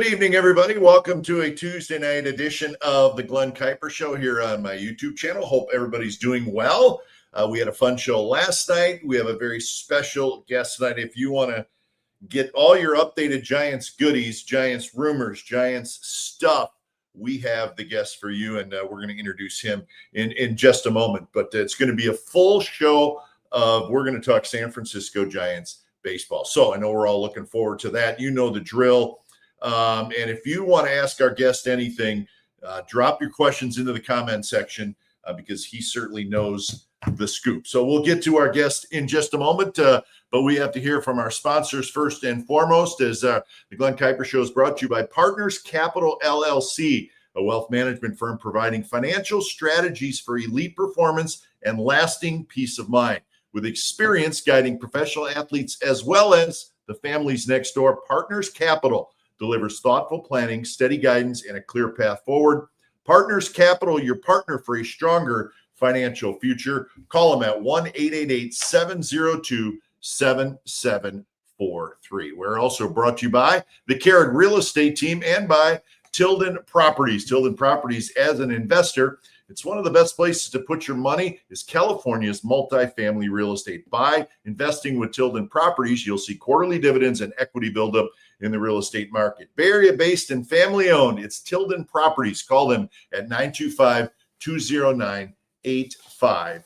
Good evening, everybody. Welcome to a Tuesday night edition of the Glen Kuiper Show here on my YouTube channel. Hope everybody's doing well. We had a fun show last night. We have a very special guest tonight. If you want to get all your updated Giants goodies, Giants rumors, Giants stuff, we have the guest for you, and we're going to introduce him in just a moment. But it's going to be a full show of, we're going to talk San Francisco Giants baseball. So I know we're all looking forward to that. You know the drill. And if you want to ask our guest anything, drop your questions into the comment section because he certainly knows the scoop. So we'll get to our guest in just a moment, but we have to hear from our sponsors first and foremost, as the Glen Kuiper Show is brought to you by Partners Capital LLC, a wealth management firm providing financial strategies for elite performance and lasting peace of mind. With experience guiding professional athletes as well as the families next door, Partners Capital delivers thoughtful planning, steady guidance, and a clear path forward. Partners Capital, your partner for a stronger financial future. Call them at 1-888-702-7743. We're also brought to you by the Carrick Real Estate Team and by Tilden Properties. Tilden Properties, as an investor, it's one of the best places to put your money is California's multifamily real estate. By investing with Tilden Properties, you'll see quarterly dividends and equity buildup in the real estate market. Bay Area-based and family-owned, it's Tilden Properties. Call them at 925-209-8558.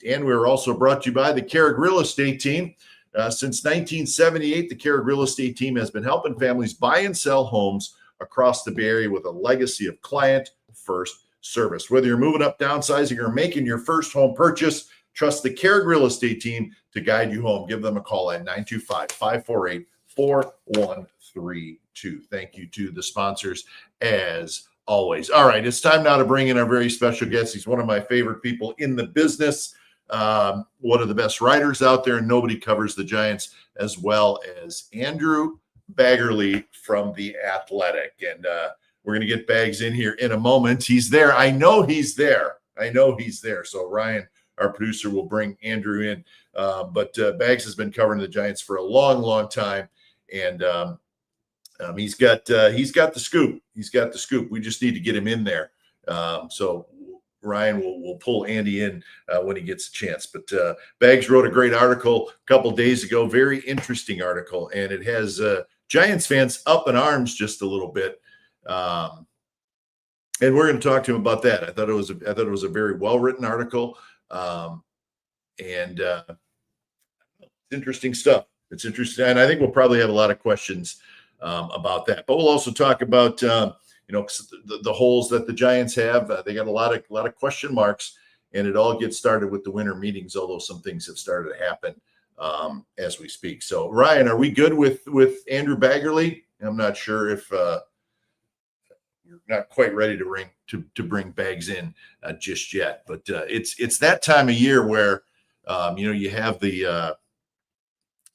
And we're also brought to you by the Carrick Real Estate Team. Since 1978, the Carrick Real Estate Team has been helping families buy and sell homes across the Bay Area with a legacy of client-first service. Whether you're moving up, downsizing, or making your first home purchase, trust the Carrick Real Estate Team to guide you home. Give them a call at 925-548-4132. Thank you to the sponsors as always. All right, it's time now to bring in our very special guest. He's one of my favorite people in the business, one of the best writers out there, and nobody covers the Giants as well as Andrew Baggarly from The Athletic. And we're going to get Bags in here in a moment. He's there. I know he's there. So Ryan, our producer, will bring Andrew in. But Bags has been covering the Giants for a long, long time. And he's got the scoop. We just need to get him in there. So Ryan will pull Andy in when he gets a chance. But Bags wrote a great article a couple days ago, very interesting article, and it has Giants fans up in arms just a little bit. And we're going to talk to him about that. I thought it was a very well written article, and interesting stuff. It's interesting, and I think we'll probably have a lot of questions about that. But we'll also talk about the holes that the Giants have. They got a lot of question marks, and it all gets started with the winter meetings. Although some things have started to happen as we speak. So Ryan, are we good with Andrew Baggarly? I'm not sure if you're not quite ready to bring Bags in just yet, but it's that time of year where you have the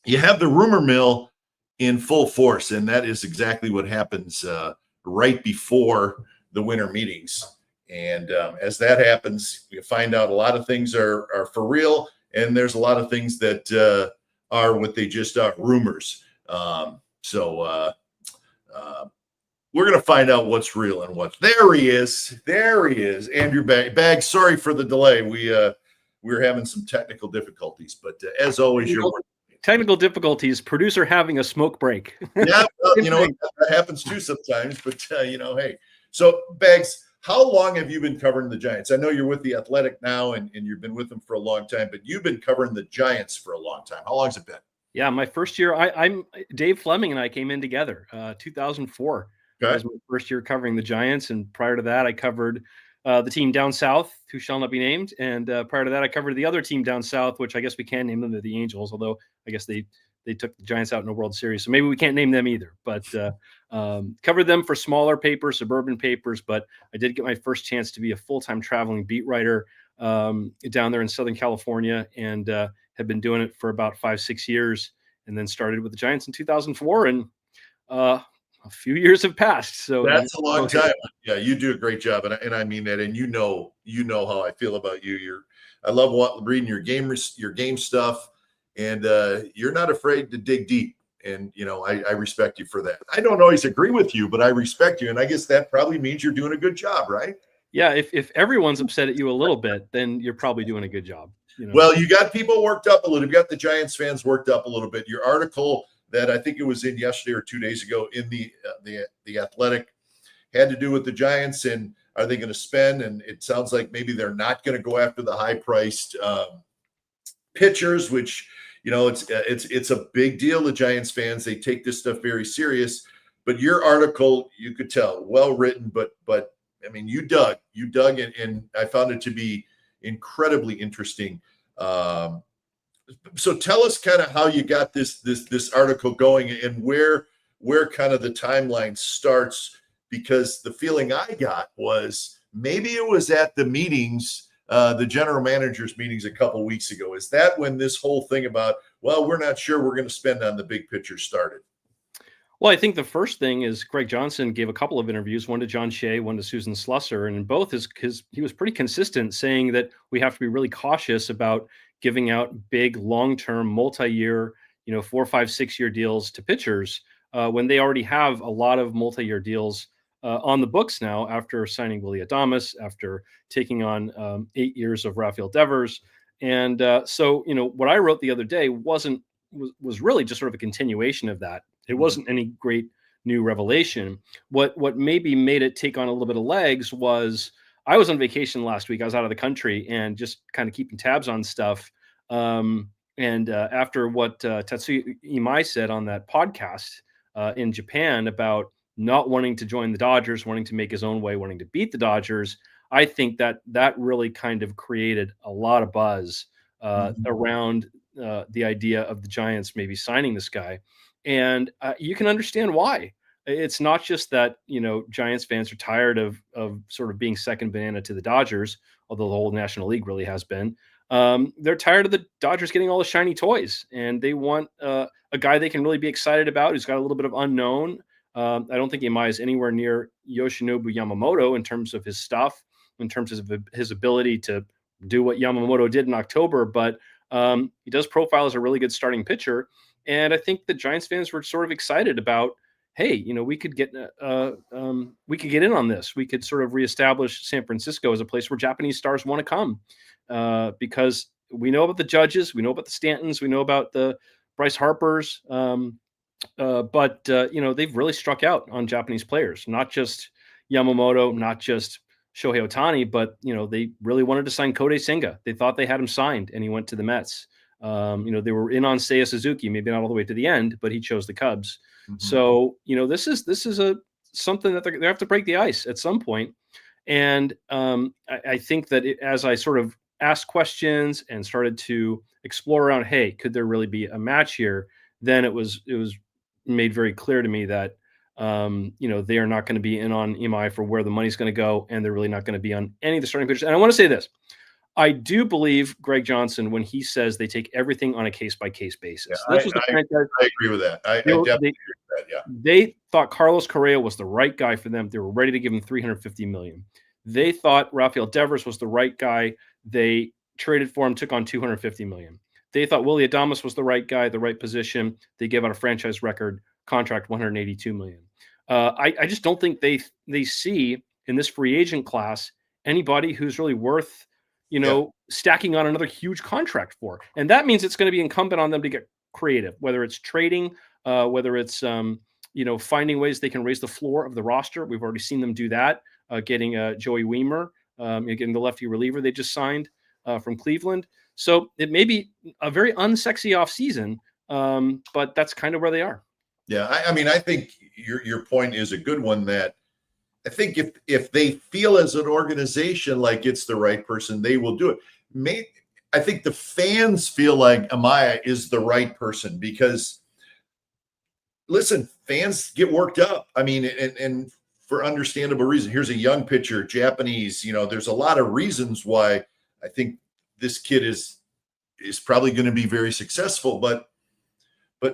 rumor mill in full force, and that is exactly what happens right before the winter meetings. And as that happens, you find out a lot of things are for real, and there's a lot of things that are what they just are, rumors. So we're going to find out what's real and what. There he is, Andrew Bags. Sorry for the delay. We were having some technical difficulties, but as always, technical difficulties, producer having a smoke break. Yeah, well, that happens too sometimes, but hey. So Bags, how long have you been covering the Giants? I know you're with The Athletic now, and you've been with them for a long time, but you've been covering the Giants for a long time. How long has it been? Yeah, my first year, I'm Dave Fleming and I came in together, 2004. Okay. Was my first year covering the Giants, and prior to that, I covered the team down south, who shall not be named, and prior to that, I covered the other team down south, which I guess we can name them, the Angels, although I guess they took the Giants out in a World Series, so maybe we can't name them either. But covered them for smaller papers, suburban papers, but I did get my first chance to be a full-time traveling beat writer down there in Southern California, and have been doing it for about 5-6 years, and then started with the Giants in 2004, and a few years have passed. So that's a long time. Yeah, you do a great job, and I mean that. And you know how I feel about you. I love reading your game stuff, and you're not afraid to dig deep. And I respect you for that. I don't always agree with you, but I respect you. And I guess that probably means you're doing a good job, right? Yeah, if everyone's upset at you a little bit, then you're probably doing a good job. Well, you got people worked up a little. You got the Giants fans worked up a little bit. Your article that I think it was in yesterday or 2 days ago in the Athletic had to do with the Giants and are they going to spend? And it sounds like maybe they're not going to go after the high-priced pitchers, which it's a big deal. The Giants fans, they take this stuff very serious. But your article, you could tell, well written, but I mean, you dug, and I found it to be incredibly interesting. So tell us kind of how you got this article going and where kind of the timeline starts, because the feeling I got was maybe it was at the meetings, the general managers meetings a couple weeks ago. Is that when this whole thing about, well, we're not sure we're going to spend on the big picture started? Well, I think the first thing is Greg Johnson gave a couple of interviews, one to John Shea, one to Susan Slusser, and in both he was pretty consistent saying that we have to be really cautious about giving out big, long-term, multi-year, 4, 5, 6-year deals to pitchers when they already have a lot of multi-year deals on the books now after signing Willy Adames, after taking on 8 years of Rafael Devers. And so, what I wrote the other day was really just sort of a continuation of that. It wasn't any great new revelation. What maybe made it take on a little bit of legs was I was on vacation last week. I was out of the country and just kind of keeping tabs on stuff. And after what Tetsuya Imai said on that podcast in Japan about not wanting to join the Dodgers, wanting to make his own way, wanting to beat the Dodgers, I think that really kind of created a lot of buzz around the idea of the Giants maybe signing this guy. And you can understand why. It's not just that, Giants fans are tired of sort of being second banana to the Dodgers, although the whole National League really has been. They're tired of the Dodgers getting all the shiny toys, and they want a guy they can really be excited about who's got a little bit of unknown. I don't think Imai is anywhere near Yoshinobu Yamamoto in terms of his stuff, in terms of his ability to do what Yamamoto did in October, but he does profile as a really good starting pitcher. And I think the Giants fans were sort of excited about, hey, we could get in on this. We could sort of reestablish San Francisco as a place where Japanese stars want to come because we know about the Judges, we know about the Stantons, we know about the Bryce Harpers, but they've really struck out on Japanese players, not just Yamamoto, not just Shohei Ohtani, but they really wanted to sign Kodai Senga. They thought they had him signed, and he went to the Mets. They were in on Seiya Suzuki, maybe not all the way to the end, but he chose the Cubs. Mm-hmm. So, this is something that they have to break the ice at some point. And I think that as I sort of asked questions and started to explore around, hey, could there really be a match here? Then it was made very clear to me that they are not going to be in on Imai for where the money's going to go, and they're really not going to be on any of the starting pitchers. And I want to say this. I do believe Greg Johnson when he says they take everything on a case-by-case basis. Yeah, I agree with that. I definitely agree with that, yeah. They thought Carlos Correa was the right guy for them. They were ready to give him $350 million. They thought Rafael Devers was the right guy. They traded for him, took on $250 million. They thought Willy Adames was the right guy, the right position. They gave out a franchise record contract, $182 million. I just don't think they see in this free agent class anybody who's really worth stacking on another huge contract for. And that means it's going to be incumbent on them to get creative, whether it's trading, whether it's, finding ways they can raise the floor of the roster. We've already seen them do that, getting Joey Wiemer, getting the lefty reliever they just signed from Cleveland. So it may be a very unsexy offseason, but that's kind of where they are. Yeah, I think your point is a good one, that I think if they feel as an organization like it's the right person, they will do it. I think the fans feel like Amaya is the right person because, listen, fans get worked up. I mean, and for understandable reason. Here's a young pitcher, Japanese. There's a lot of reasons why I think this kid is probably going to be very successful, but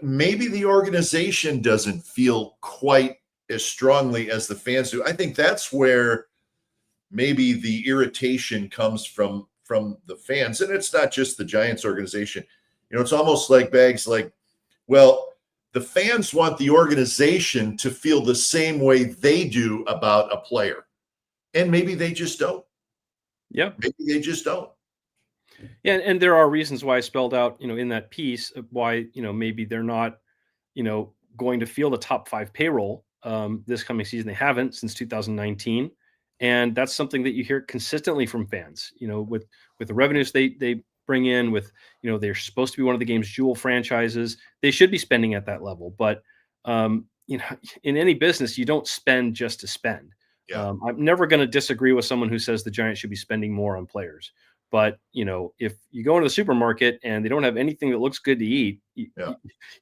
maybe the organization doesn't feel quite as strongly as the fans do. I think that's where maybe the irritation comes from the fans. And it's not just the Giants organization. It's almost like Bags, like, well, the fans want the organization to feel the same way they do about a player. And maybe they just don't. Yeah. Maybe they just don't. Yeah, and there are reasons why I spelled out, in that piece of why, maybe they're not, going to field a top 5 payroll this coming season. They haven't since 2019, and that's something that you hear consistently from fans. With the revenues they bring in, with they're supposed to be one of the game's jewel franchises. They should be spending at that level, but in any business, you don't spend just to spend. Yeah. I'm never going to disagree with someone who says the Giants should be spending more on players. But if you go into the supermarket and they don't have anything that looks good to eat,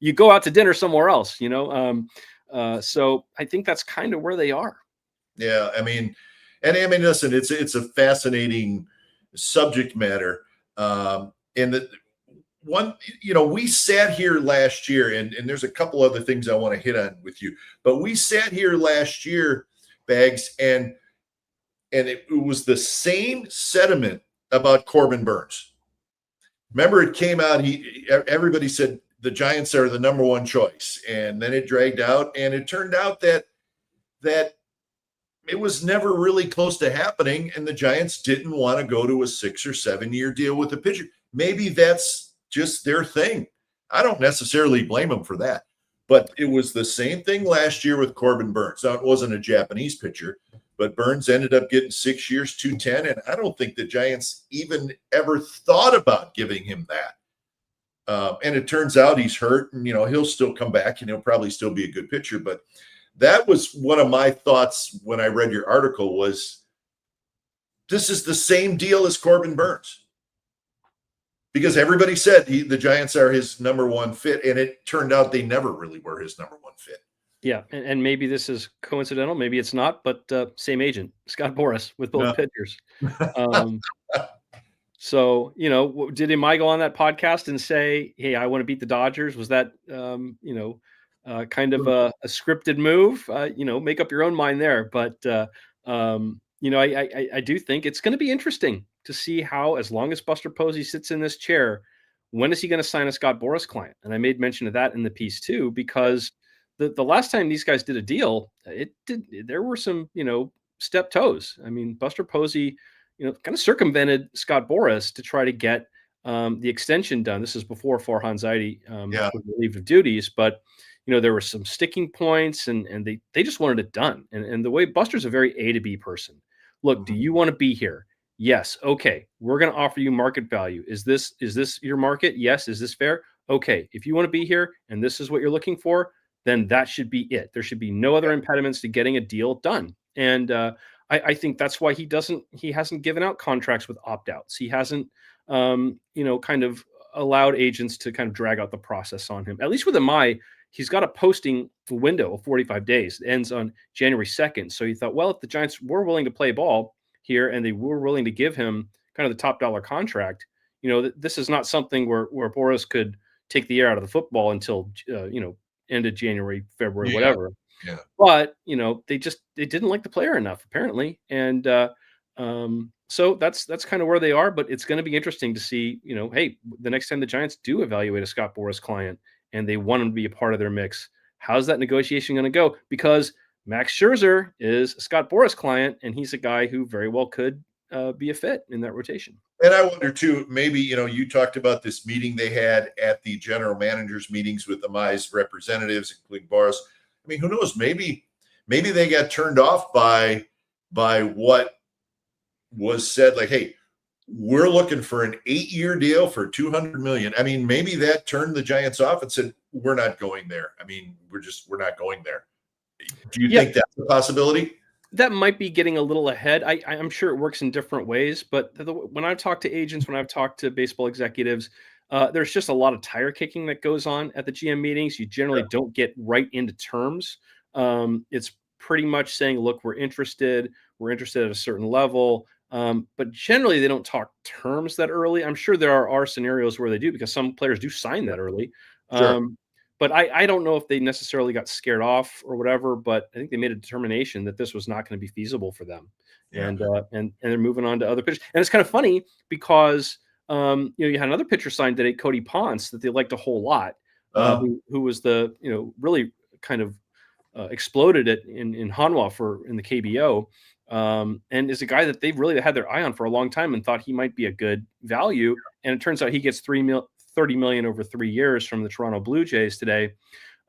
you go out to dinner somewhere else. So I think that's kind of where they are. Yeah, I mean, listen, it's a fascinating subject matter. And the one, we sat here last year, and there's a couple other things I want to hit on with you, but we sat here last year, Bags, and it was the same sentiment about Corbin Burns. Remember, it came out, everybody said the Giants are the number one choice, and then it dragged out, and it turned out that it was never really close to happening, and the Giants didn't want to go to a 6 or 7 year deal with the pitcher. Maybe that's just their thing. I don't necessarily blame them for that, but it was the same thing last year with Corbin Burns. Now, it wasn't a Japanese pitcher, but Burns ended up getting 6 years, 210, and I don't think the Giants even ever thought about giving him that. And it turns out he's hurt, and he'll still come back, and he'll probably still be a good pitcher. But that was one of my thoughts when I read your article was this is the same deal as Corbin Burns. Because everybody said the Giants are his number one fit, and it turned out they never really were his number one fit. Yeah, and maybe this is coincidental, maybe it's not, but same agent, Scott Boras, with both pitchers. So, did Imai go on that podcast and say, "Hey, I want to beat the Dodgers"? Was that, kind of a scripted move? Make up your own mind there. But I do think it's going to be interesting to see how, as long as Buster Posey sits in this chair, when is he going to sign a Scott Boras client? And I made mention of that in the piece too, because the last time these guys did a deal, there were some, step toes. I mean, Buster Posey, kind of circumvented Scott Boras to try to get the extension done. This is before Farhan Zaidi was relieved of duties, but there were some sticking points, and they just wanted it done. And the way Buster's a very A to B person. Look, do you want to be here? Yes. Okay. We're going to offer you market value. Is this your market? Yes. Is this fair? Okay. If you want to be here and this is what you're looking for, then that should be it. There should be no other impediments to getting a deal done. And I think that's why he hasn't given out contracts with opt-outs. He hasn't, kind of allowed agents to kind of drag out the process on him. At least with Imai, he's got a posting window of 45 days. It ends on January 2nd. So he thought, well, if the Giants were willing to play ball here and they were willing to give him kind of the top dollar contract, this is not something where Boras could take the air out of the football until, end of January, February, whatever. Yeah. But, they didn't like the player enough, apparently. And so that's kind of where they are. But it's going to be interesting to see, hey, the next time the Giants do evaluate a Scott Boras client and they want him to be a part of their mix, how's that negotiation going to go? Because Max Scherzer is a Scott Boras client, and he's a guy who very well could be a fit in that rotation. And I wonder too, maybe, you talked about this meeting they had at the general managers meetings with the Imai's representatives, including Boras. I mean, who knows? Maybe they got turned off by what was said, like, hey, we're looking for an 8-year deal for $200 million. I mean, maybe that turned the Giants off and said, we're not going there. I mean, we're not going there. Do you think that's a possibility? That might be getting a little ahead. I'm sure it works in different ways, but when I've talked to agents, when I've talked to baseball executives, there's just a lot of tire kicking that goes on at the GM meetings. You generally don't get right into terms. It's pretty much saying, look, we're interested at a certain level. But generally they don't talk terms that early. I'm sure there are scenarios where they do, because some players do sign that early. Sure. But I don't know if they necessarily got scared off or whatever, but I think they made a determination that this was not going to be feasible for them. Yeah. And they're moving on to other pitchers. And it's kind of funny because, you had another pitcher signed today, Cody Ponce, that they liked a whole lot. who was the really kind of exploded it in Hanwha in the KBO, and is a guy that they've really had their eye on for a long time and thought he might be a good value. And it turns out he gets $30 million over 3 years from the Toronto Blue Jays today.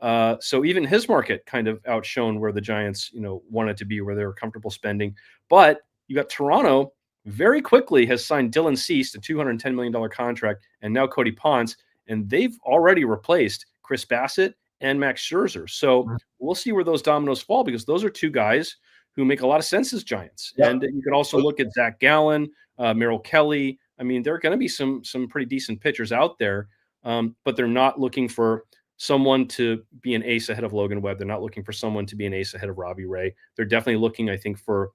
So even his market kind of outshone where the Giants, wanted to be, where they were comfortable spending. But you got Toronto very quickly has signed Dylan Cease, a $210 million contract, and now Cody Ponce, and they've already replaced Chris Bassett and Max Scherzer. So we'll see where those dominoes fall, because those are two guys who make a lot of sense as Giants. Yep. And you could also look at Zach Gallen, Merrill Kelly. I mean, there are going to be some pretty decent pitchers out there, but they're not looking for someone to be an ace ahead of Logan Webb. They're not looking for someone to be an ace ahead of Robbie Ray. They're definitely looking, I think, for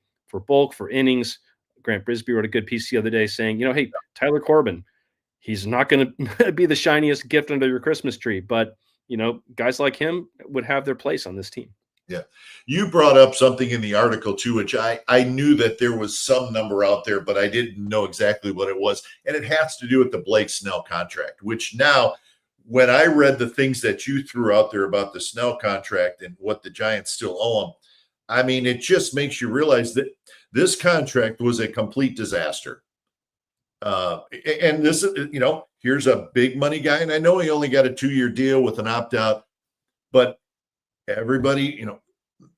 bulk, for innings. Grant Brisbee wrote a good piece the other day saying, hey, Tyler Corbin, he's not going to be the shiniest gift under your Christmas tree, but guys like him would have their place on this team. Yeah. You brought up something in the article too, which I knew that there was some number out there, but I didn't know exactly what it was. And it has to do with the Blake Snell contract, which now, when I read the things that you threw out there about the Snell contract and what the Giants still owe him, I mean, it just makes you realize that this contract was a complete disaster. And this is, here's a big money guy. And I know he only got a 2-year deal with an opt-out, but everybody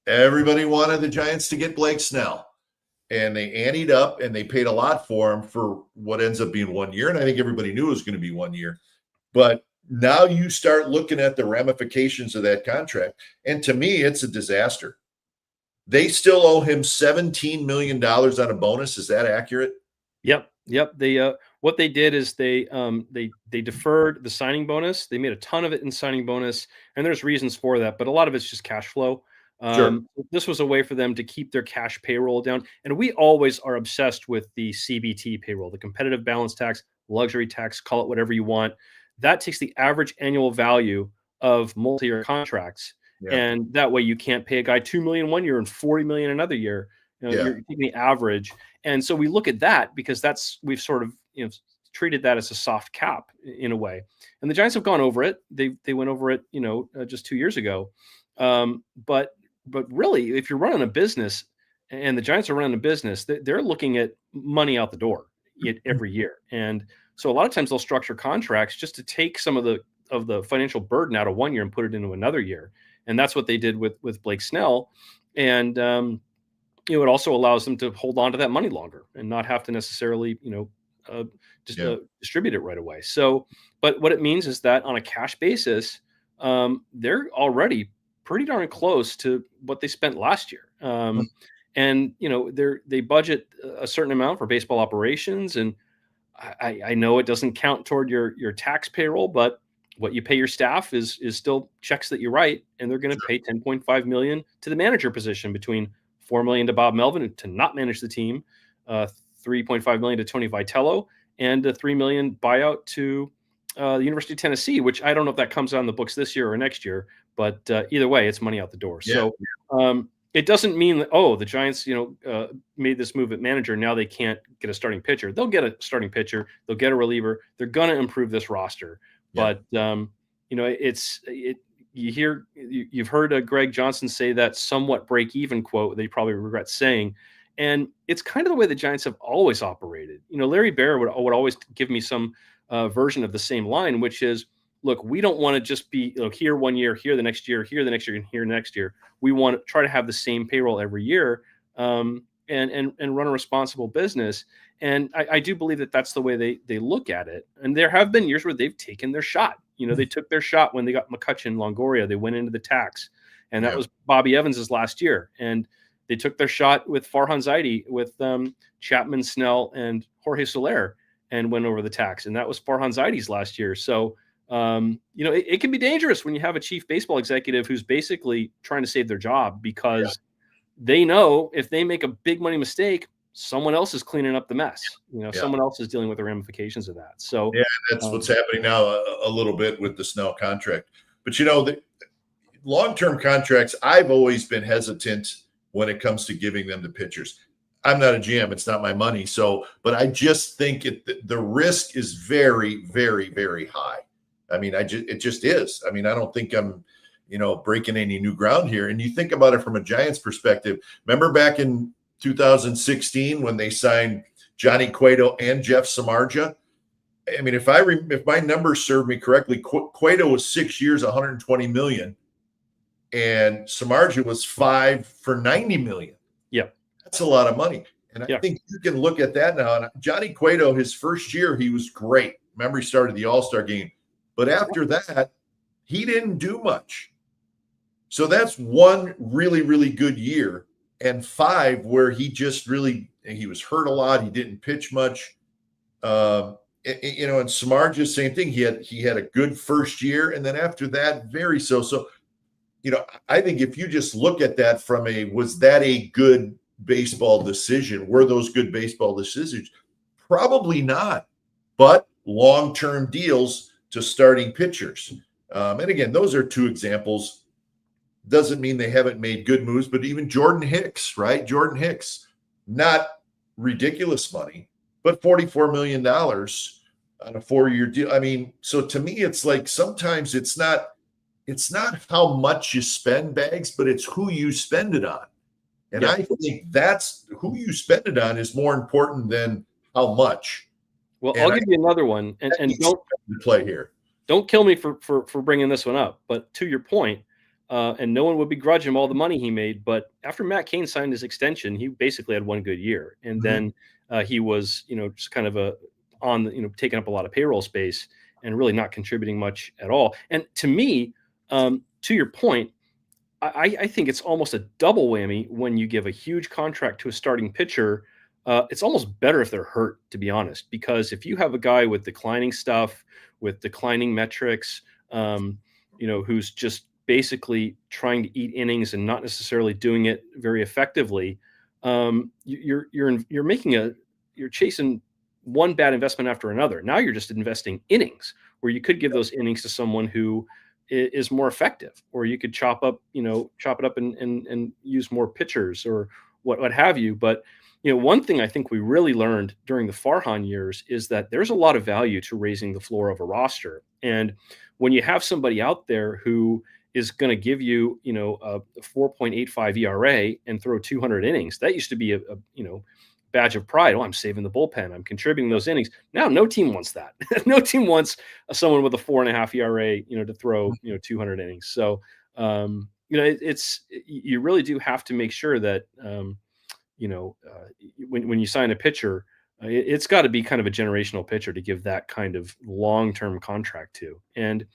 wanted the Giants to get Blake Snell, and they anteed up and they paid a lot for him for what ends up being 1 year. And I think everybody knew it was going to be 1 year, but now you start looking at the ramifications of that contract. And to me, it's a disaster. They still owe him $17 million on a bonus. Is that accurate? Yep. They what they did is they deferred the signing bonus. They made a ton of it in signing bonus, and there's reasons for that, but a lot of it's just cash flow. Sure. This was a way for them to keep their cash payroll down. And we always are obsessed with the CBT payroll, the competitive balance tax, luxury tax, call it whatever you want. That takes the average annual value of multi-year contracts. Yeah. And that way you can't pay a guy $2 million 1 year and $40 million another year. You're taking the average. And so we look at that because we've sort of treated that as a soft cap in a way. And the Giants have gone over it. They went over it, just 2 years ago. But really, if you're running a business, and the Giants are running a business, they're looking at money out the door every year. And so a lot of times they'll structure contracts just to take some of the financial burden out of 1 year and put it into another year. And that's what they did with Blake Snell. And it also allows them to hold on to that money longer and not have to necessarily, distribute it right away. So, but what it means is that on a cash basis, they're already pretty darn close to what they spent last year. And, they budget a certain amount for baseball operations. And I know it doesn't count toward your tax payroll, but what you pay your staff is still checks that you write. And they're going to pay $10.5 million to the manager position, between $4 million to Bob Melvin to not manage the team, $3.5 million to Tony Vitello, and a $3 million buyout to the University of Tennessee, which I don't know if that comes on the books this year or next year, but either way, it's money out the door. Yeah. So it doesn't mean that, the Giants, made this move at manager. Now they can't get a starting pitcher. They'll get a starting pitcher. They'll get a reliever. They're going to improve this roster. Yeah. But, you've heard Greg Johnson say that somewhat break even quote that he probably regrets saying. And it's kind of the way the Giants have always operated. Larry Baer would always give me some version of the same line, which is, look, we don't want to just be here 1 year, here the next year, here the next year, and here next year. We want to try to have the same payroll every year, and run a responsible business. And I do believe that that's the way they look at it. And there have been years where they've taken their shot. They took their shot when they got McCutchen, Longoria. They went into the tax, and that was Bobby Evans's last year. And they took their shot with Farhan Zaidi, with Chapman, Snell, and Jorge Soler, and went over the tax. And that was Farhan Zaidi's last year. So, it can be dangerous when you have a chief baseball executive who's basically trying to save their job, because they know if they make a big money mistake, someone else is cleaning up the mess. Someone else is dealing with the ramifications of that. So that's what's happening now a little bit with the Snell contract. But the long-term contracts, I've always been hesitant when it comes to giving them to pitchers. I'm not a GM; it's not my money. So, but I just think the risk is very, very, very high. I mean, it just is. I mean, I don't think I'm, breaking any new ground here. And you think about it from a Giants perspective. Remember back in 2016 when they signed Johnny Cueto and Jeff Samardzija? I mean, if my numbers serve me correctly, Cueto was 6 years, 120 million, and Samardzija was 5 for 90 million. Yeah, that's a lot of money. And I think you can look at that now. And Johnny Cueto, his first year, he was great. Remember, he started the All-Star game, but after that, he didn't do much. So that's one really, really good year, and 5 where he just he was hurt a lot. He didn't pitch much. And Samardzija, same thing. He had a good first year, and then after that, very so. So, I think if you just look at that from was that a good baseball decision? Were those good baseball decisions? Probably not, but long-term deals to starting pitchers. And again, those are 2 examples. Doesn't mean they haven't made good moves, but even Jordan Hicks, right? Jordan Hicks, not ridiculous money, but $44 million on a 4-year deal. I mean, so to me, it's like sometimes it's not how much you spend, Bags, but it's who you spend it on. And I think that's who you spend it on is more important than how much. Well, I'll give you another one, and don't play here. Don't kill me for bringing this one up. But to your point, and no one would begrudge him all the money he made. But after Matt Cain signed his extension, he basically had one good year, and then he was, just kind of taking up a lot of payroll space and really not contributing much at all. And to me, to your point, I think it's almost a double whammy when you give a huge contract to a starting pitcher. It's almost better if they're hurt, to be honest, because if you have a guy with declining stuff, with declining metrics, who's just basically trying to eat innings and not necessarily doing it very effectively, you're chasing one bad investment after another. Now you're just investing innings where you could give those innings to someone who is more effective, or you could chop it up and use more pitchers or what have you. But one thing I think we really learned during the Farhan years is that there's a lot of value to raising the floor of a roster. And when you have somebody out there who is going to give you, a 4.85 ERA and throw 200 innings, that used to be a badge of pride. Oh, I'm saving the bullpen. I'm contributing those innings. Now, no team wants that. No team wants someone with a 4.5 ERA, to throw, 200 innings. So, you really do have to make sure that, when you sign a pitcher, it's got to be kind of a generational pitcher to give that kind of long-term contract to. And,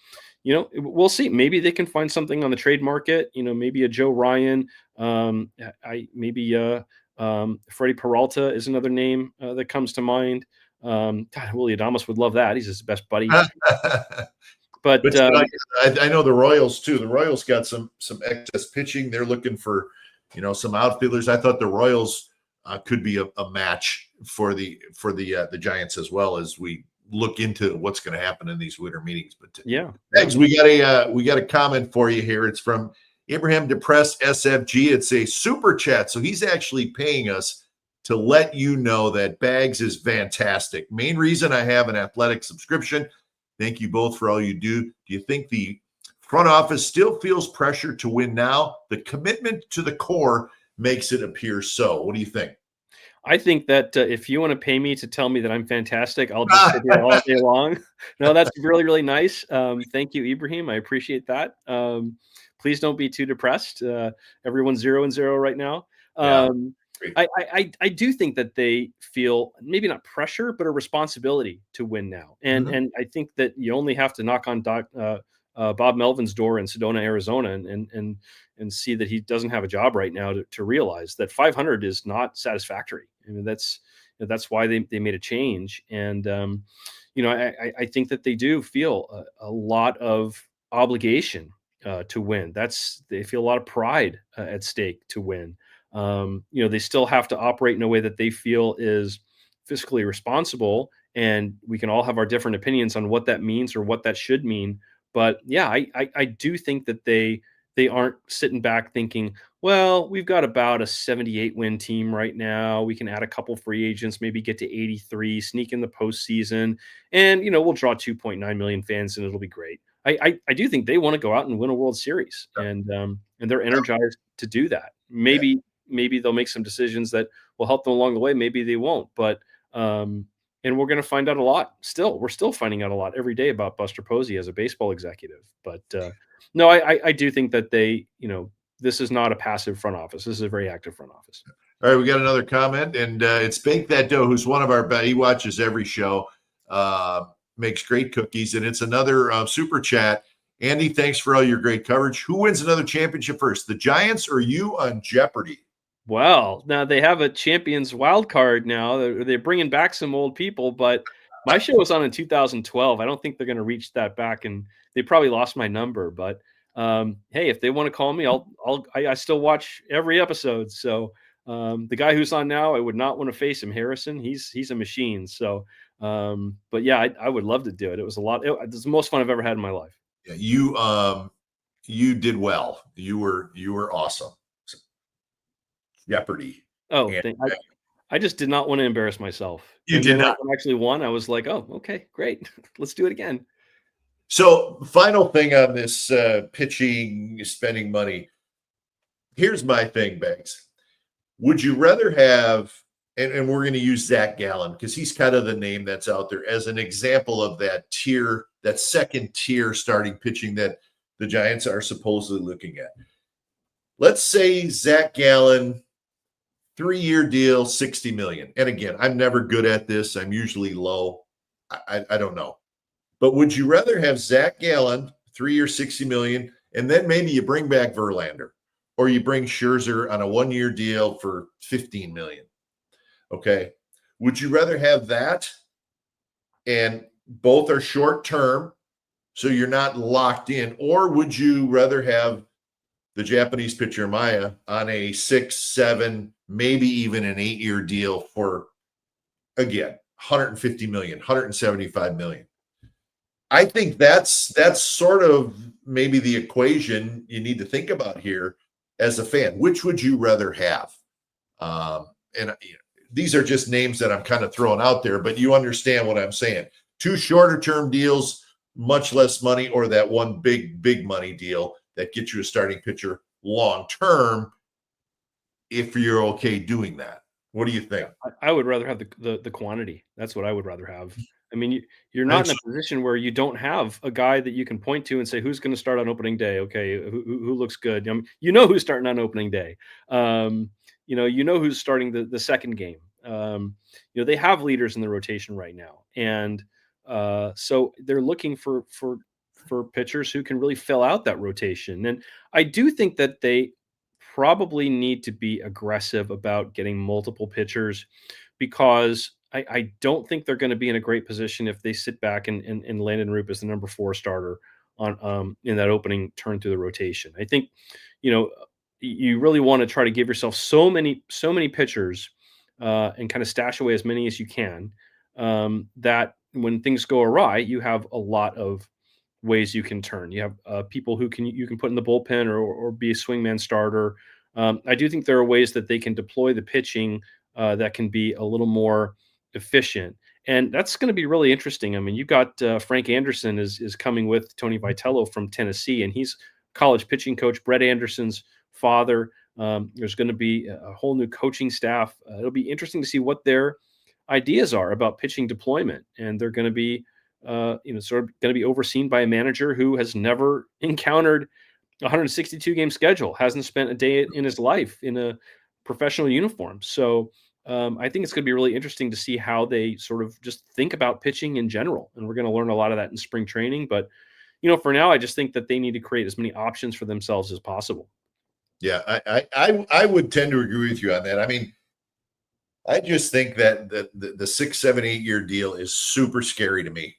we'll see. Maybe they can find something on the trade market. Maybe a Joe Ryan. Freddie Peralta is another name that comes to mind. God, Willie Adames would love that. He's his best buddy. But I know the Royals too. The Royals got some excess pitching. They're looking for some outfielders. I thought the Royals could be a match for the Giants as well, as we look into what's going to happen in these winter meetings. But Eggs, we got a comment for you here. It's from Abraham Depressed SFG. It's a super chat, so he's actually paying us to let you know that Bags is fantastic. Main reason I have an athletic subscription. Thank you both for all you do. Do you think the front office still feels pressure to win now? The commitment to the core makes it appear so. What do you think? I think that if you want to pay me to tell me that I'm fantastic, I'll just sit here all day long. No, that's really, really nice. Thank you, Ibrahim. I appreciate that. Please don't be too depressed. Everyone's 0-0 right now. I do think that they feel maybe not pressure, but a responsibility to win now. And I think that you only have to knock on Bob Melvin's door in Sedona, Arizona, and see that he doesn't have a job right now to realize that 500 is not satisfactory. I mean, that's why they made a change. And, I think that they do feel a lot of obligation to win. They feel a lot of pride at stake to win. They still have to operate in a way that they feel is fiscally responsible. And we can all have our different opinions on what that means or what that should mean. But yeah, I do think that they they aren't sitting back thinking, well, we've got about a 78 win team right now. We can add a couple free agents, maybe get to 83, sneak in the postseason, and we'll draw 2.9 million fans, and it'll be great. I do think they want to go out and win a World Series, and they're energized to do that. Maybe they'll make some decisions that will help them along the way. Maybe they won't, but and we're going to find out a lot. We're still finding out a lot every day about Buster Posey as a baseball executive. But no, I do think that this is not a passive front office. This is a very active front office. All right, we got another comment, and it's Bake That Dough, who's one of our, he watches every show, makes great cookies, and it's another super chat. Andy, thanks for all your great coverage. Who wins another championship first, the Giants or you on Jeopardy? Well, now they have a champions wild card now. They're bringing back some old people, but my show was on in 2012. I don't think they're going to reach that back, and they probably lost my number. But hey, if they want to call me, I still watch every episode. So the guy who's on now, I would not want to face him, Harrison. He's a machine. So, but yeah, I would love to do it. It was it's the most fun I've ever had in my life. Yeah, you did well. You were awesome. Jeopardy. Oh, I just did not want to embarrass myself. You did not. When I actually won, I was like, oh, okay, great. Let's do it again. So final thing on this pitching, spending money. Here's my thing, Banks. Would you rather have, and we're going to use Zach Gallen because he's kind of the name that's out there as an example of that tier, that second tier starting pitching that the Giants are supposedly looking at. Let's say Zach Gallen, 3-year deal, $60 million. And again, I'm never good at this. I'm usually low. I don't know. But would you rather have Zach Gallen, 3-year, $60 million, and then maybe you bring back Verlander, or you bring Scherzer on a 1-year deal for $15 million? Okay. Would you rather have that, and both are short term, so you're not locked in, or would you rather have the Japanese pitcher Maya on a 6, 7, maybe even an 8-year deal for, again, $150 million, $175 million? I think that's sort of maybe the equation you need to think about here as a fan. Which would you rather have? And these are just names that I'm kind of throwing out there, but you understand what I'm saying. 2 shorter term deals, much less money, or that one big money deal that gets you a starting pitcher long term, if you're okay doing that. What do you think? I would rather have the quantity. That's what I would rather have. I mean, you're not in a position where you don't have a guy that you can point to and say, who's going to start on opening day? Okay, who looks good? Who's starting on opening day. Who's starting the second game. They have leaders in the rotation right now, and so they're looking for pitchers who can really fill out that rotation. And I do think that they probably need to be aggressive about getting multiple pitchers, because I don't think they're going to be in a great position if they sit back and Landon Roop is the number 4 starter on in that opening turn through the rotation. I think, you really want to try to give yourself so many pitchers and kind of stash away as many as you can, that when things go awry, you have a lot of ways you can turn. You have people who you can put in the bullpen or be a swingman starter. I do think there are ways that they can deploy the pitching that can be a little more efficient, and that's going to be really interesting. I mean, you got Frank Anderson is coming with Tony Vitello from Tennessee, and he's college pitching coach. Brett Anderson's father. There's going to be a whole new coaching staff. It'll be interesting to see what their ideas are about pitching deployment, and they're going to be sort of going to be overseen by a manager who has never encountered a 162 game schedule, hasn't spent a day in his life in a professional uniform. So I think it's going to be really interesting to see how they sort of just think about pitching in general. And we're going to learn a lot of that in spring training. But, for now, I just think that they need to create as many options for themselves as possible. Yeah, I would tend to agree with you on that. I mean, I just think that the 6, 7, 8-year deal is super scary to me.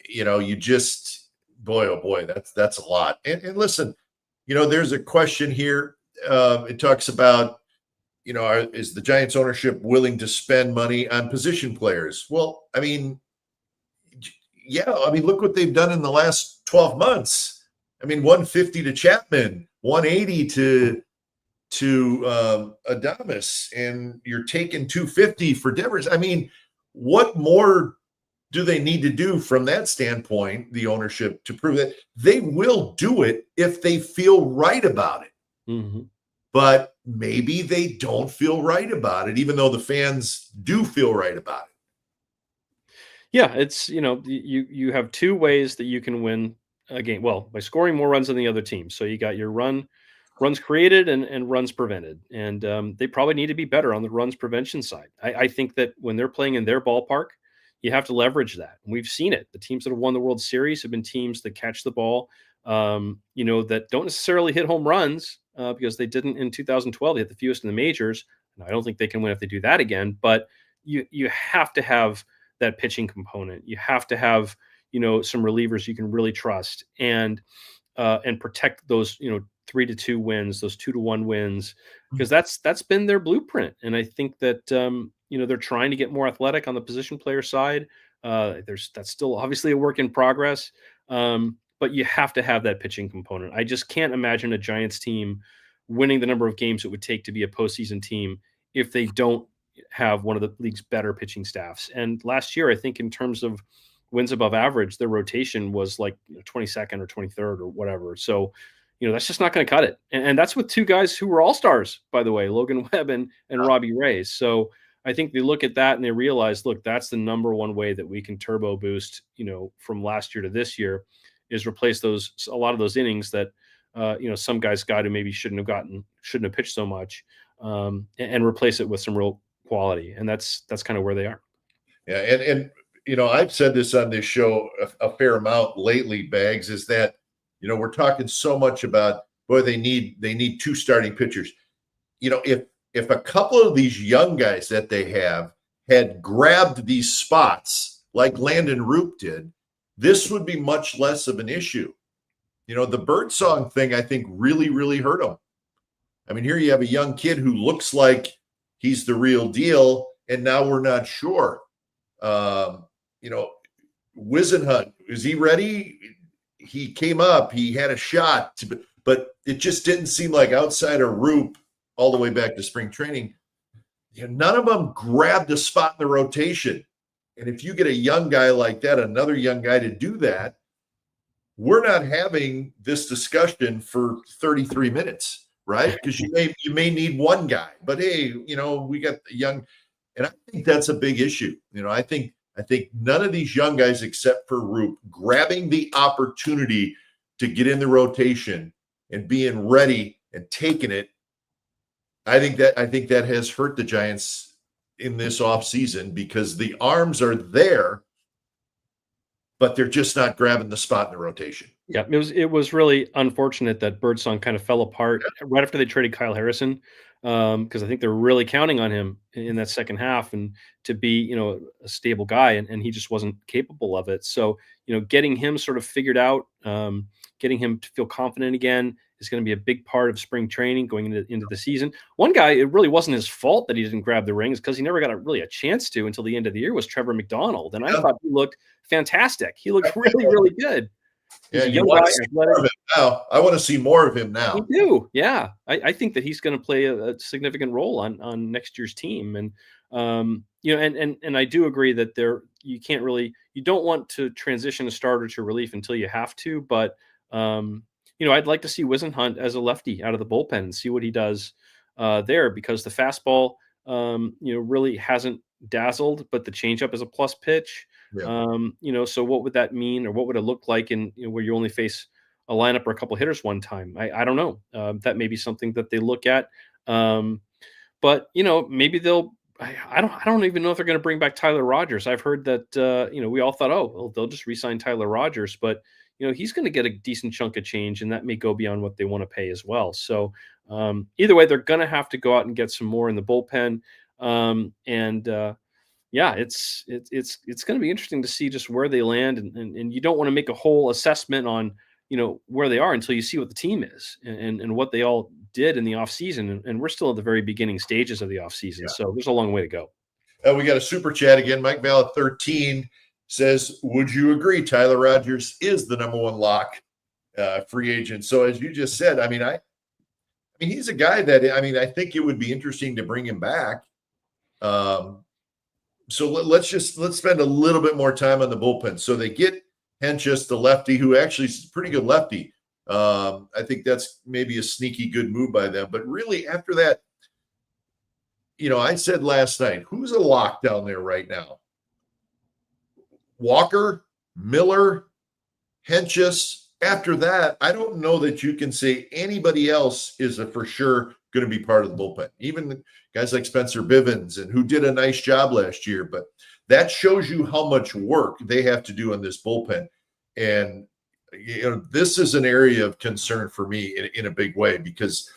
You just, boy, oh boy, that's a lot. And listen, there's a question here. It talks about, is the Giants ownership willing to spend money on position players? Well, I mean, yeah, look what they've done in the last 12 months. I mean, 150 to Chapman, 180 to Adames, and you're taking 250 for Devers. I mean, what more do they need to do from that standpoint, the ownership, to prove that they will do it if they feel right about it? Mm-hmm. But maybe they don't feel right about it, even though the fans do feel right about it. Yeah, it's you have two ways that you can win a game. Well, by scoring more runs than the other team. So you got your runs created and runs prevented, and they probably need to be better on the runs prevention side. I think that when they're playing in their ballpark, you have to leverage that. And we've seen it. The teams that have won the World Series have been teams that catch the ball, that don't necessarily hit home runs because they didn't in 2012. They hit the fewest in the majors. And I don't think they can win if they do that again. But you have to have that pitching component. You have to have some relievers you can really trust and protect those 3-2 wins, those 2-1 wins, because that's been their blueprint. And I think that they're trying to get more athletic on the position player side. That's still obviously a work in progress, but you have to have that pitching component. I just can't imagine a Giants team winning the number of games it would take to be a postseason team if they don't have one of the league's better pitching staffs. And last year, I think in terms of wins above average, their rotation was like 22nd or 23rd or whatever. So, that's just not going to cut it. And that's with two guys who were all-stars, by the way, Logan Webb and Robbie Ray. So I think they look at that and they realize, look, that's the number one way that we can turbo boost, from last year to this year, is replace a lot of those innings that, some guys got who maybe shouldn't have pitched so much, and replace it with some real quality. And that's kind of where they are. Yeah. And I've said this on this show a fair amount lately, Bags, is that, we're talking so much about, boy, they need two starting pitchers. If a couple of these young guys that they have had grabbed these spots like Landon Roop did, this would be much less of an issue. The Birdsong thing, I think, really, really hurt them. I mean, here you have a young kid who looks like he's the real deal, and now we're not sure. Wisenhunt, is he ready? He came up, he had a shot, but it just didn't seem like outside of Roop all the way back to spring training, none of them grabbed a spot in the rotation. And if you get a young guy like that, another young guy to do that, we're not having this discussion for 33 minutes, right? Because you may need one guy, but hey, we got the young, and I think that's a big issue. I think none of these young guys, except for Roop, grabbing the opportunity to get in the rotation and being ready and taking it. I think that has hurt the Giants in this offseason because the arms are there, but they're just not grabbing the spot in the rotation. Yeah, it was really unfortunate that Birdsong kind of fell apart right after they traded Kyle Harrison, because I think they're really counting on him in that second half and to be a stable guy, and he just wasn't capable of it. So getting him sort of figured out, getting him to feel confident again is going to be a big part of spring training going into the season. One guy, it really wasn't his fault that he didn't grab the rings because he never got a chance to until the end of the year, was Trevor McDonald. And I thought he looked fantastic. He looked really, really good. Yeah, you want to see more of him now. I want to see more of him now. We do. Yeah. I think that he's going to play a significant role on next year's team. And, and I do agree that you don't want to transition a starter to relief until you have to, but, I'd like to see Wisenhunt as a lefty out of the bullpen and see what he does there, because the fastball, really hasn't dazzled, but the changeup is a plus pitch. Yeah. So what would that mean, or what would it look like in where you only face a lineup or a couple hitters one time? I don't know. That may be something that they look at. But maybe they'll. I don't even know if they're going to bring back Tyler Rogers. I've heard that we all thought, oh, well, they'll just re-sign Tyler Rogers, but he's going to get a decent chunk of change, and that may go beyond what they want to pay as well. So either way, they're going to have to go out and get some more in the bullpen. Yeah, it's going to be interesting to see just where they land, and you don't want to make a whole assessment on where they are until you see what the team is and what they all did in the offseason. And we're still at the very beginning stages of the offseason, so there's a long way to go. We got a super chat again. Mike Bell at 13 says, "Would you agree Tyler Rogers is the number one lock free agent. So as you just said, I mean, he's a guy that, I mean, I think it would be interesting to bring him back. So let's spend a little bit more time on the bullpen. So they get Henchus, the lefty, who actually is a pretty good lefty. I think that's maybe a sneaky good move by them. But really, after that, I said last night, who's a lock down there right now? Walker, Miller, Henchus. After that, I don't know that you can say anybody else is for sure going to be part of the bullpen. Even guys like Spencer Bivens, and who did a nice job last year. But that shows you how much work they have to do on this bullpen. And this is an area of concern for me in a big way, because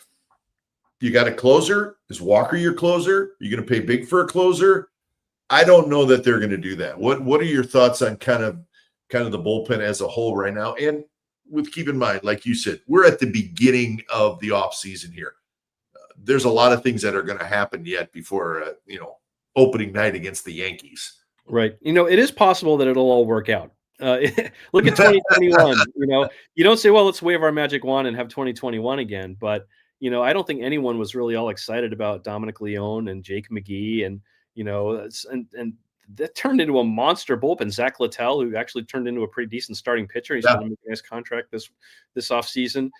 you got a closer. Is Walker your closer? You're going to pay big for a closer? I don't know that they're going to do that. What are your thoughts on kind of the bullpen as a whole right now? And with keep in mind, like you said, we're at the beginning of the offseason here. There's a lot of things that are going to happen yet before opening night against the Yankees. Right. It is possible that it'll all work out. Look at 2021. You don't say, well, let's wave our magic wand and have 2021 again. But I don't think anyone was really all excited about Dominic Leone and Jake McGee, and and that turned into a monster bullpen. Zach Littell, who actually turned into a pretty decent starting pitcher. He's going to make a nice contract this offseason.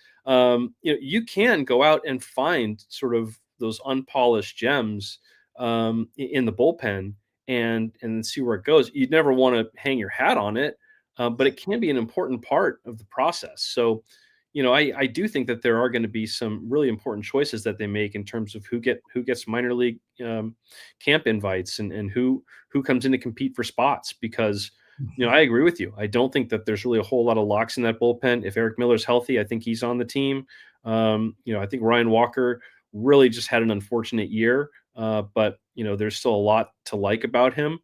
You can go out and find sort of those unpolished gems in the bullpen and see where it goes. You'd never want to hang your hat on it, but it can be an important part of the process. So, I do think that there are going to be some really important choices that they make in terms of who gets minor league camp invites and who comes in to compete for spots. Because, I agree with you. I don't think that there's really a whole lot of locks in that bullpen. If Eric Miller's healthy, I think he's on the team. I think Ryan Walker really just had an unfortunate year, but there's still a lot to like about him.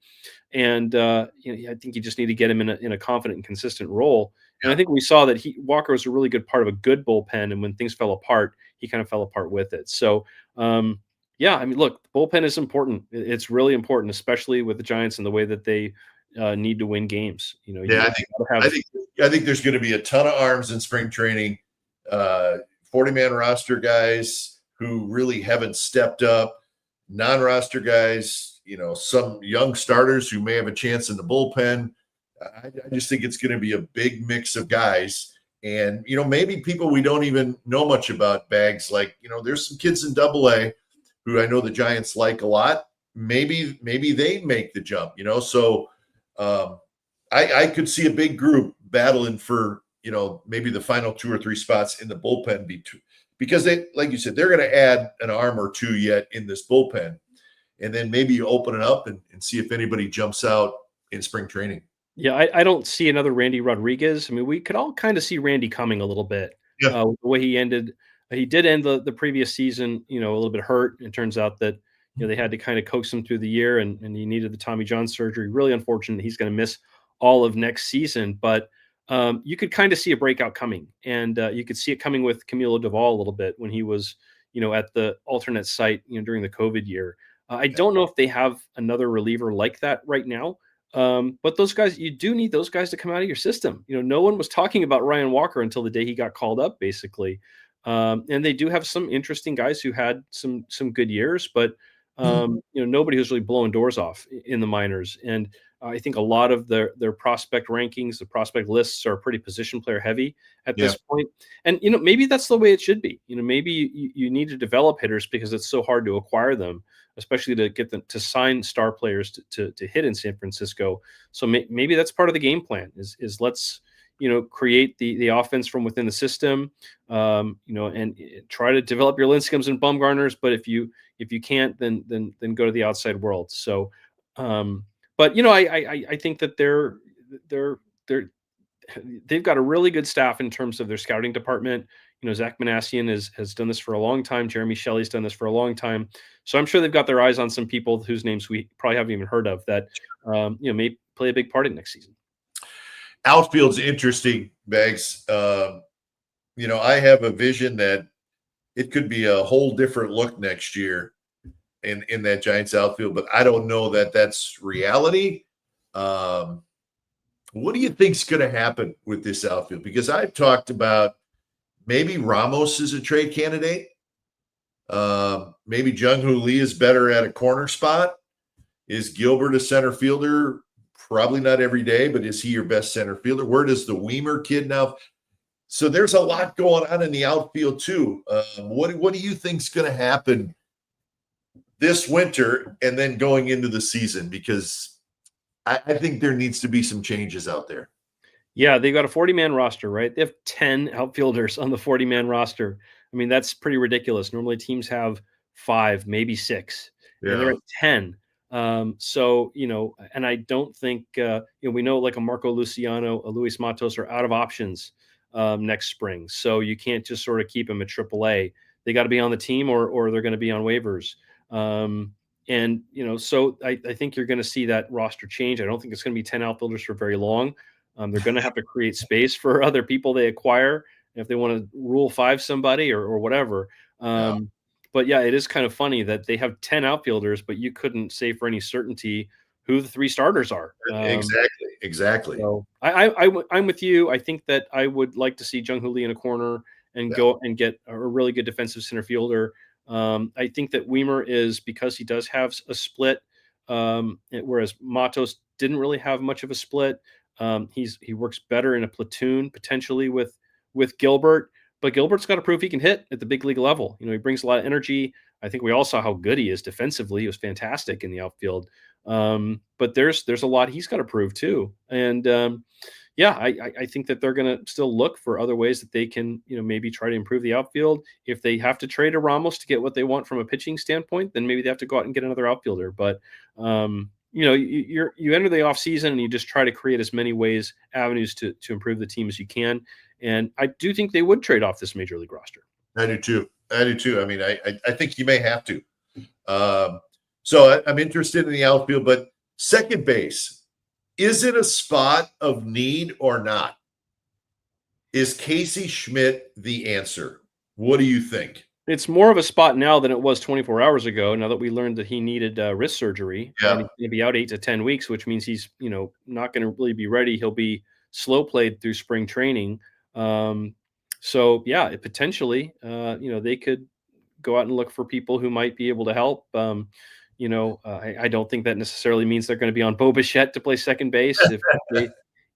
And I think you just need to get him in a confident and consistent role. And I think we saw that Walker was a really good part of a good bullpen. And when things fell apart, he kind of fell apart with it. So, look, the bullpen is important. It's really important, especially with the Giants and the way that they need to win games. I think there's going to be a ton of arms in spring training, 40-man roster guys who really haven't stepped up, non-roster guys, some young starters who may have a chance in the bullpen. I just think it's going to be a big mix of guys. And, maybe people we don't even know much about, Bags, like, there's some kids in AA who I know the Giants like a lot. Maybe they make the jump, So I could see a big group battling for, maybe the final 2 or 3 spots in the bullpen because they, like you said, they're going to add an arm or two yet in this bullpen. And then maybe you open it up and see if anybody jumps out in spring training. Yeah, I don't see another Randy Rodriguez. I mean, we could all kind of see Randy coming a little bit. The way he ended. He did end the previous season, a little bit hurt. It turns out that they had to kind of coax him through the year, and he needed the Tommy John surgery. Really unfortunate. He's going to miss all of next season. But you could kind of see a breakout coming, and you could see it coming with Camilo Doval a little bit when he was, at the alternate site, during the COVID year. I don't know if they have another reliever like that right now. But those guys, you do need those guys to come out of your system. No one was talking about Ryan Walker until the day he got called up, basically. And they do have some interesting guys who had some good years, but nobody who's really blowing doors off in the minors. And I think a lot of their prospect rankings, the prospect lists are pretty position player heavy at this point. And maybe that's the way it should be. Maybe you need to develop hitters because it's so hard to acquire them, especially to get them to sign star players to hit in San Francisco. So maybe that's part of the game plan is let's create the offense from within the system, and try to develop your Linscombs and Bumgarners. But if you can't, then go to the outside world. So, but I think that they've got a really good staff in terms of their scouting department. Zach Manassian has done this for a long time. Jeremy Shelley's done this for a long time. So I'm sure they've got their eyes on some people whose names we probably haven't even heard of that, may play a big part in next season. Outfield's interesting, Bags. I have a vision that it could be a whole different look next year in that Giants outfield, but I don't know that that's reality. What do you think's going to happen with this outfield? Because I've talked about maybe Ramos is a trade candidate. Maybe Jung-Hoo Lee is better at a corner spot. Is Gilbert a center fielder? Probably not every day, but is he your best center fielder? Where does the Weimer kid now? So there's a lot going on in the outfield too. What do you think's going to happen this winter and then going into the season? Because I think there needs to be some changes out there. Yeah, they've got a 40-man roster, right? They have 10 outfielders on the 40-man roster. I mean, that's pretty ridiculous. Normally teams have 5, maybe 6, and they're Yeah. at 10. So, and I don't think, we know like a Marco Luciano, a Luis Matos are out of options next spring. So you can't just sort of keep them at AAA. They got to be on the team or they're going to be on waivers. So I think you're going to see that roster change. I don't think it's going to be 10 outfielders for very long. They're going to have to create space for other people they acquire if they want to rule 5 somebody or whatever. Yeah. But yeah, it is kind of funny that they have 10 outfielders, but you couldn't say for any certainty who the 3 starters are. Exactly. So I'm with you. I think that I would like to see Jung-Hoo Lee in a corner and go and get a really good defensive center fielder. I think that Weimer is, because he does have a split, whereas Matos didn't really have much of a split. He works better in a platoon potentially with Gilbert, but Gilbert's got to prove he can hit at the big league level. He brings a lot of energy. I think we all saw how good he is defensively. He was fantastic in the outfield. But there's a lot he's got to prove too. And I think that they're going to still look for other ways that they can, maybe try to improve the outfield. If they have to trade a Ramos to get what they want from a pitching standpoint, then maybe they have to go out and get another outfielder. But you enter the offseason and you just try to create as many avenues to improve the team as you can. And I do think they would trade off this major league roster. I do too. I mean, I think you may have to. So I'm interested in the outfield, but second base, is it a spot of need or not? Is Casey Schmidt the answer? What do you think? It's more of a spot now than it was 24 hours ago. Now that we learned that he needed wrist surgery, and he's going to be out 8 to 10 weeks, which means he's not going to really be ready. He'll be slow played through spring training. So yeah, potentially, they could go out and look for people who might be able to help. I don't think that necessarily means they're going to be on Bo Bichette to play second base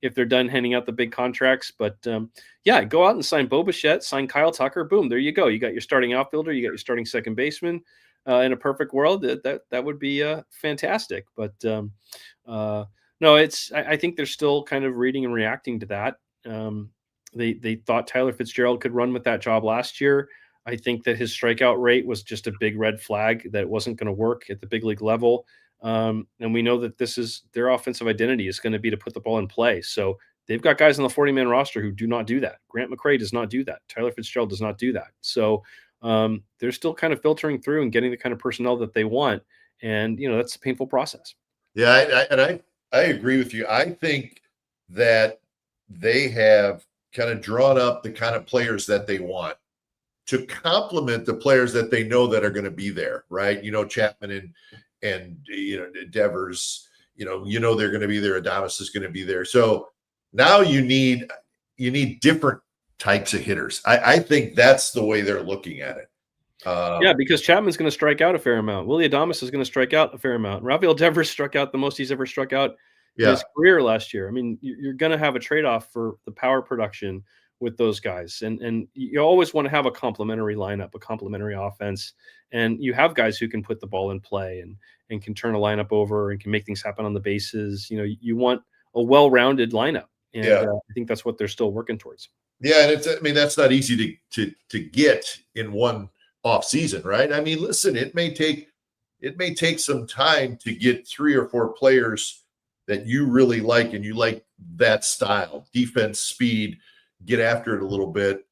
if they're done handing out the big contracts. But go out and sign Bo Bichette, sign Kyle Tucker. Boom, there you go. You got your starting outfielder. You got your starting second baseman. In a perfect world, that would be fantastic. But no, I think they're still kind of reading and reacting to that. They thought Tyler Fitzgerald could run with that job last year. I think that his strikeout rate was just a big red flag that it wasn't going to work at the big league level. And we know that this is their offensive identity is going to be to put the ball in play. So they've got guys on the 40-man roster who do not do that. Grant McCray does not do that. Tyler Fitzgerald does not do that. So they're still kind of filtering through and getting the kind of personnel that they want. And, that's a painful process. Yeah, I agree with you. I think that they have kind of drawn up the kind of players that they want to complement the players that they know that are going to be there, right? Chapman and Devers, they're going to be there. Adames is going to be there. So now you need different types of hitters. I think that's the way they're looking at it. Because Chapman's going to strike out a fair amount. Willie Adames is going to strike out a fair amount. Rafael Devers struck out the most he's ever struck out in his career last year. I mean, you're going to have a trade-off for the power production with those guys. And you always want to have a complementary lineup, a complementary offense. And you have guys who can put the ball in play and can turn a lineup over and can make things happen on the bases. You want a well-rounded lineup. And I think that's what they're still working towards. Yeah. And that's not easy to get in one off season, right? I mean, listen, it may take some time to get 3 or 4 players that you really like and you like that style, defense, speed, get after it a little bit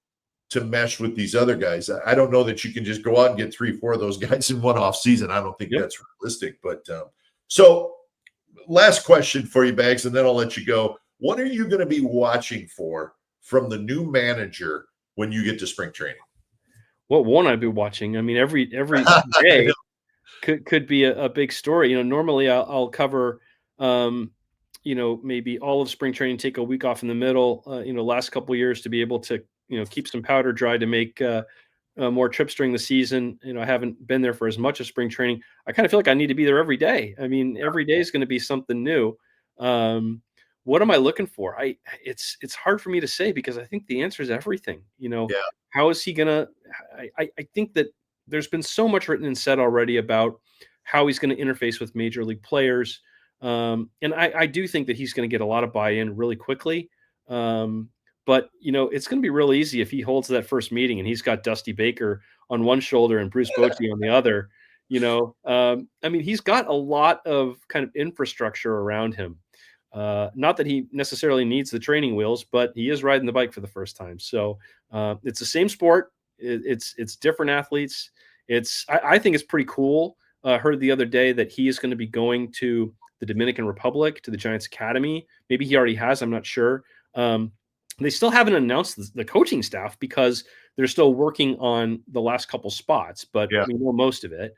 to mesh with these other guys. I don't know that you can just go out and get 3, 4 of those guys in one off season. I don't think that's realistic. But so last question for you, Bags, and then I'll let you go. What are you going to be watching for from the new manager when you get to spring training? What won't I be watching? I mean, every day could be a big story. Normally I'll cover maybe all of spring training, take a week off in the middle, last couple of years to be able to, keep some powder dry to make more trips during the season. I haven't been there for as much as spring training. I kind of feel like I need to be there every day. I mean, every day is going to be something new. What am I looking for? It's hard for me to say because I think the answer is everything. Yeah. How is he gonna? I think that there's been so much written and said already about how he's going to interface with major league players, and I do think that he's going to get a lot of buy-in really quickly. But it's going to be real easy if he holds that first meeting and he's got Dusty Baker on one shoulder and Bruce Bochy on the other. I mean, he's got a lot of kind of infrastructure around him. Not that he necessarily needs the training wheels, but he is riding the bike for the first time. So it's the same sport. It's different athletes. I think it's pretty cool. Heard the other day that he is going to be going to the Dominican Republic, to the Giants Academy. Maybe he already has. I'm not sure. They still haven't announced the coaching staff because they're still working on the last couple spots, but Yeah. we know most of it.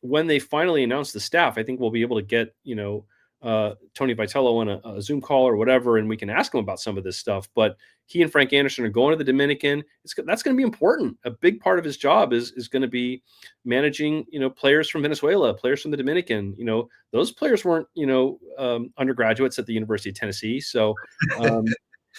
When they finally announce the staff, I think we'll be able to get, Tony Vitello on a Zoom call or whatever, and we can ask him about some of this stuff. But he and Frank Anderson are going to the Dominican. That's going to be important. A big part of his job is going to be managing, players from Venezuela, players from the Dominican. Those players weren't, undergraduates at the University of Tennessee. So,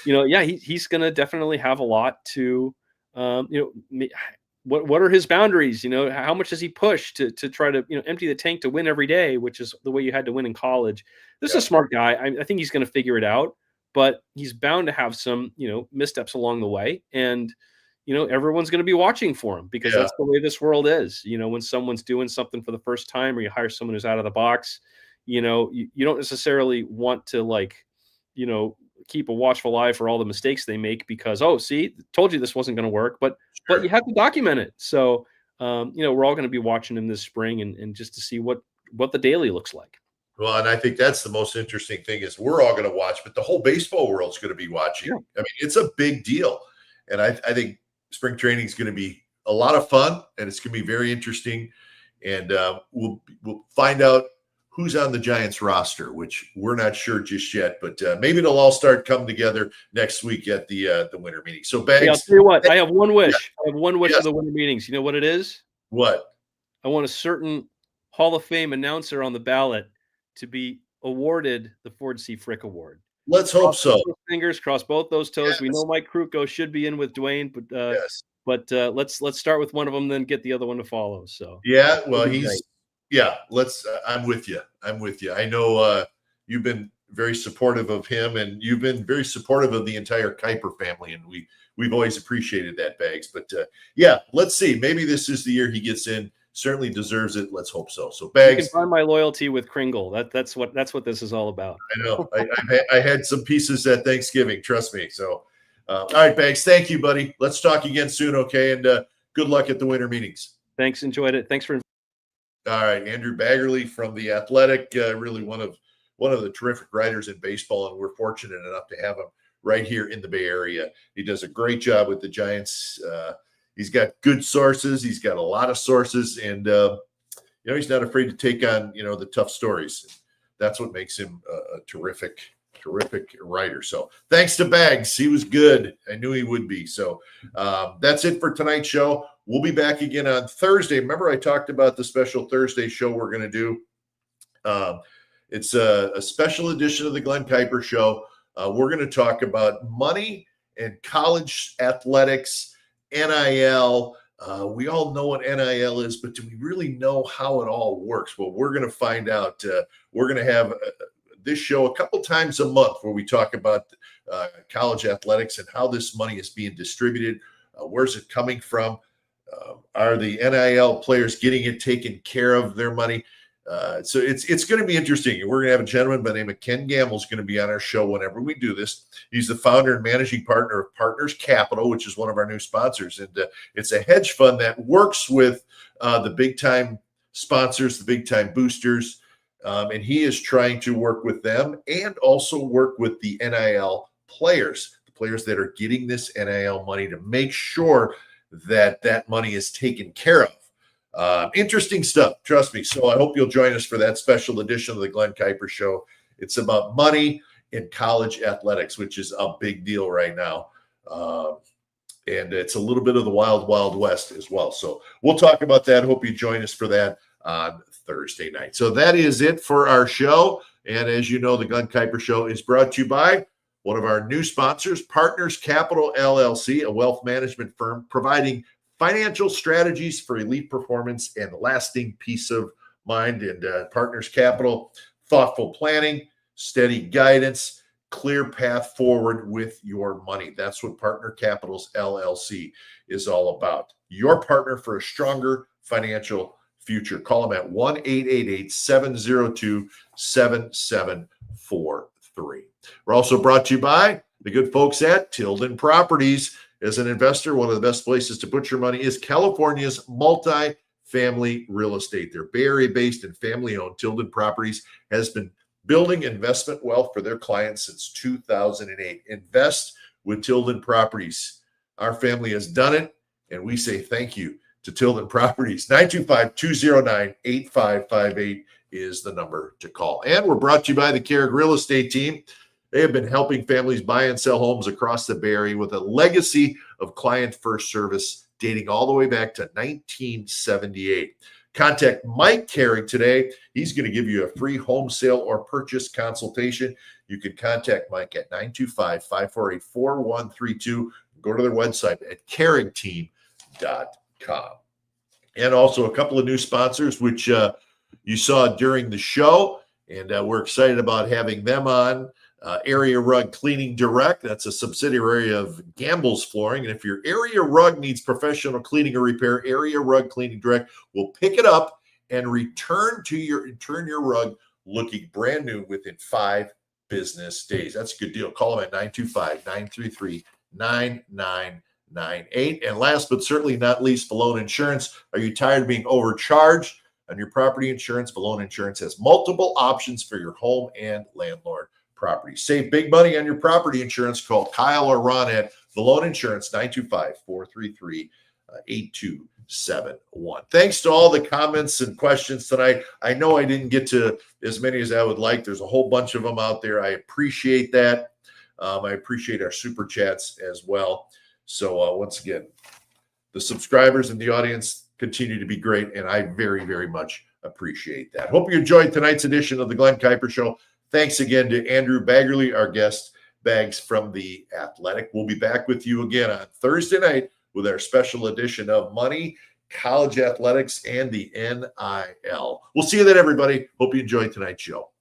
he's going to definitely have a lot to, what are his boundaries? How much does he push to try to, empty the tank to win every day, which is the way you had to win in college. This is a smart guy. I think he's going to figure it out, but he's bound to have some, missteps along the way. And, everyone's going to be watching for him because that's the way this world is. When someone's doing something for the first time or you hire someone who's out of the box, you don't necessarily want to keep a watchful eye for all the mistakes they make because, told you this wasn't going to work, but you have to document it. So, we're all going to be watching him this spring and just to see what the daily looks like. Well, and I think that's the most interesting thing is we're all going to watch, but the whole baseball world's going to be watching. Yeah. I mean, it's a big deal. And I think spring training is going to be a lot of fun and it's going to be very interesting. And we'll find out who's on the Giants roster, which we're not sure just yet, but maybe it'll all start coming together next week at the winter meeting. So, Bags, I'll tell you what, I have one wish. Yeah. I have one wish for the winter meetings. You know what it is? What? I want a certain Hall of Fame announcer on the ballot to be awarded the Ford C. Frick Award. Let's hope so. Fingers, cross both those toes. Yes. We know Mike Krukow should be in with Dwayne, but let's start with one of them, then get the other one to follow. So yeah, well, I'm with you. I know you've been very supportive of him, and you've been very supportive of the entire Kuiper family, and we've always appreciated that, Bags. But let's see. Maybe this is the year he gets in. Certainly deserves it. Let's hope so. So, Bags, you can find my loyalty with Kringle. That's what this is all about. I know. I had some pieces at Thanksgiving. Trust me. So, all right, Bags. Thank you, buddy. Let's talk again soon. Okay, and good luck at the winter meetings. Thanks. Enjoyed it. Thanks for. All right, Andrew Baggarly from The Athletic, really one of the terrific writers in baseball, and we're fortunate enough to have him right here in the Bay Area. He does a great job with the Giants. He's got good sources. He's got a lot of sources, and he's not afraid to take on the tough stories. That's what makes him a terrific writer. So thanks to Bags. He was good. I knew he would be. So that's it for tonight's show. We'll be back again on Thursday. Remember, I talked about the special Thursday show we're going to do. It's a special edition of the Glen Kuiper Show. We're going to talk about money and college athletics, NIL. We all know what NIL is, but do we really know how it all works? Well, we're going to find out. We're going to have this show a couple times a month where we talk about college athletics and how this money is being distributed. Where's it coming from? Are the NIL players getting it taken care of, their money? So it's going to be interesting. We're going to have a gentleman by the name of Ken Gamble is going to be on our show whenever we do this. He's the founder and managing partner of Partners Capital, which is one of our new sponsors. And it's a hedge fund that works with the big-time sponsors, the big-time boosters. And he is trying to work with them and also work with the NIL players, the players that are getting this NIL money, to make sure that money is taken care of. Interesting stuff, trust me. So I hope you'll join us for that special edition of the Glen Kuiper Show. It's about money in college athletics, which is a big deal right now. And it's a little bit of the wild, wild west as well. So we'll talk about that. Hope you join us for that on Thursday night. So that is it for our show. And as you know, the Glen Kuiper Show is brought to you by one of our new sponsors, Partners Capital LLC, a wealth management firm providing financial strategies for elite performance and lasting peace of mind. And Partners Capital, thoughtful planning, steady guidance, clear path forward with your money. That's what Partner Capital's LLC is all about. Your partner for a stronger financial future. Call them at 1-888-702-7743. We're also brought to you by the good folks at Tilden Properties. As an investor, one of the best places to put your money is California's multi-family real estate. They're Bay Area-based and family-owned. Tilden Properties has been building investment wealth for their clients since 2008. Invest with Tilden Properties. Our family has done it, and we say thank you to Tilden Properties. 925-209-8558 is the number to call. And we're brought to you by the Carrick Real Estate Team. They have been helping families buy and sell homes across the Bay Area with a legacy of client-first service dating all the way back to 1978. Contact Mike Carrick today. He's going to give you a free home sale or purchase consultation. You can contact Mike at 925-548-4132. Go to their website at carrickteam.com. And also a couple of new sponsors, which you saw during the show, and we're excited about having them on. Area Rug Cleaning Direct, that's a subsidiary of Gamble's Flooring. And if your area rug needs professional cleaning or repair, Area Rug Cleaning Direct will pick it up and return your rug looking brand new within 5 business days. That's a good deal. Call them at 925-933-9998. And last but certainly not least, Valone Insurance. Are you tired of being overcharged on your property insurance? Valone Insurance has multiple options for your home and landlord property. Save big money on your property insurance. Call Kyle or Ron at Valone Insurance, 925-433-8271. Thanks to all the comments and questions tonight. I know I didn't get to as many as I would like. There's a whole bunch of them out there. I appreciate that. I appreciate our super chats as well. So once again, the subscribers and the audience continue to be great, and I very, very much appreciate that. Hope you enjoyed tonight's edition of the Glen Kuiper Show. Thanks again to Andrew Baggarly, our guest, Bags from The Athletic. We'll be back with you again on Thursday night with our special edition of Money, College Athletics, and the NIL. We'll see you then, everybody. Hope you enjoyed tonight's show.